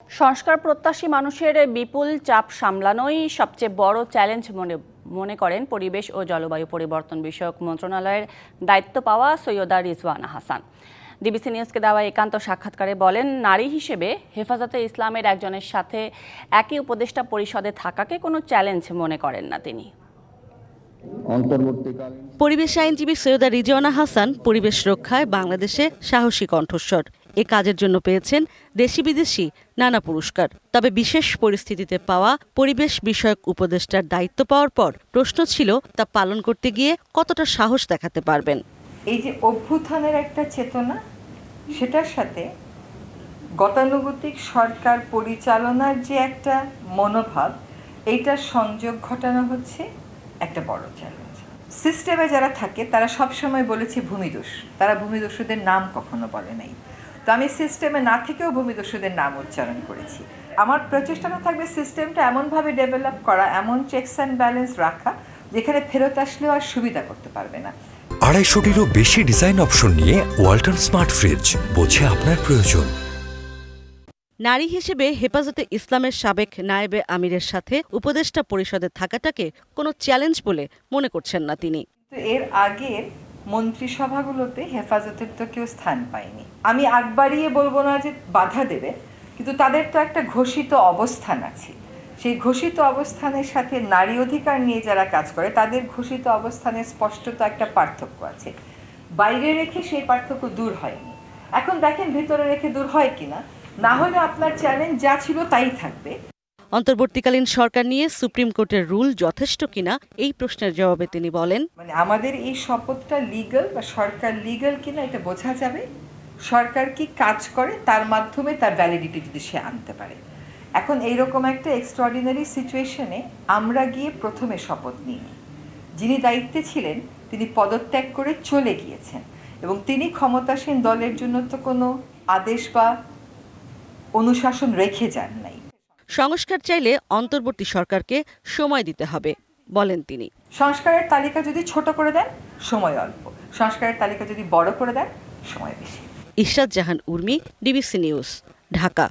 সংস্কার প্রত্যাশী মানুষের বিপুল চাপ সামলানোই সবচেয়ে বড় চ্যালেঞ্জ মনে করেন পরিবেশ ও জলবায়ু পরিবর্তন বিষয়ক মন্ত্রণালয়ের দায়িত্ব পাওয়া সৈয়দা রিজওয়ানা হাসান। ডিবিসি নিউজকে দেওয়া একান্ত সাক্ষাৎকারে বলেন, নারী হিসেবে হেফাজতে ইসলামের একজনের সাথে একই উপদেষ্টা পরিষদে থাকাকে কোনো চ্যালেঞ্জ মনে করেন না তিনি। পরিবেশ আইনজীবী সৈয়দা রিজওয়ানা হাসান পরিবেশ রক্ষায় বাংলাদেশে সাহসী কণ্ঠস্বর। এ কাজের জন্য পেয়েছেন দেশি বিদেশি নানা পুরস্কার। তবে বিশেষ পরিস্থিতিতে পাওয়া পরিবেশ বিষয়ক উপদেষ্টার দায়িত্ব পাওয়ার পর প্রশ্ন ছিল তা পালন করতে গিয়ে কতটা সাহস দেখাতে পারবেন। এই যে অভ্যুত্থানের একটা চেতনা, সেটার সাথে গতানুগতিক সরকার পরিচালনার যে একটা মনোভাব, এইটার সংযোগ ঘটানো হচ্ছে একটা বড় চ্যালেঞ্জ। সিস্টেমে যারা থাকে তারা সবসময় বলেছে ভূমিদস্যু, তারা ভূমিদস্যুদের নাম কখনো বলে নাই। তো আমি সিস্টেমে না থেকেও ভূমিদস্যুদের নাম উচ্চারণ করেছি। আমার প্রচেষ্টাটা থাকবে সিস্টেমটা এমনভাবে ডেভেলপ করা, এমন চেকস অ্যান্ড ব্যালেন্স রাখা যেখানে ফেরত আসলেও আর সুবিধা করতে পারবে না। 250-টিরও বেশি ডিজাইন অপশন নিয়ে ওয়ালটন স্মার্ট ফ্রিজ, বোঝে আপনার প্রয়োজন। নারী হিসেবে হেফাজতে ইসলামের সাবেক নায়েবে আমিরের সাথে উপদেষ্টা পরিষদে থাকাটাকে কোনো চ্যালেঞ্জ বলে মনে করছেন না তিনি। এর আগের মন্ত্রিসভাগুলোতে হেফাজতের তো কেউ স্থান পায়নি। আমি আগ বাড়িয়ে বলবো না যে বাধা দেবে, কিন্তু তাদের তো একটা ঘোষিত অবস্থান আছে। সেই ঘোষিত অবস্থানের সাথে নারী অধিকার নিয়ে যারা কাজ করে তাদের ঘোষিত অবস্থানের স্পষ্টত একটা পার্থক্য আছে। বাইরে রেখে সেই পার্থক্য দূর হয়নি। এখন দেখেন ভিতরে রেখে দূর হয় কিনা। না হলে আপনার চ্যালেঞ্জ যা ছিল তাই থাকবে। অন্তর্বর্তীকালীন সরকার নিয়ে সুপ্রিম কোর্টের রুল যথেষ্ট কিনা এই প্রশ্নের জবাবে তিনি বলেন, আমাদের এই শপথটা লিগ্যাল বা সরকার লিগ্যাল কিনা এটা বোঝা যাবে সরকার কি কাজ করে তার মাধ্যমে, তার ভ্যালিডিটি যদি সে আনতে পারে। এখন এইরকম একটা এক্সট্রাঅর্ডিনারি সিচুয়েশনে আমরা গিয়ে প্রথমে শপথ নিইনি। যিনি দায়িত্বে ছিলেন তিনি পদত্যাগ করে চলে গিয়েছেন এবং তিনি ক্ষমতাসীন দলের জন্য তো কোনো আদেশ বা অনুশাসন রেখে যান নাই। সংস্কার চাইলে অন্তর্বর্তী সরকারকে সময় দিতে হবে বলেন তিনি। সংস্কারের তালিকা যদি ছোট করে দেন সময় অল্প, সংস্কারের তালিকা যদি বড় করে দেন সময় বেশি। ইশরাত জাহান উর্মি, ডিবিসি নিউজ, ঢাকা।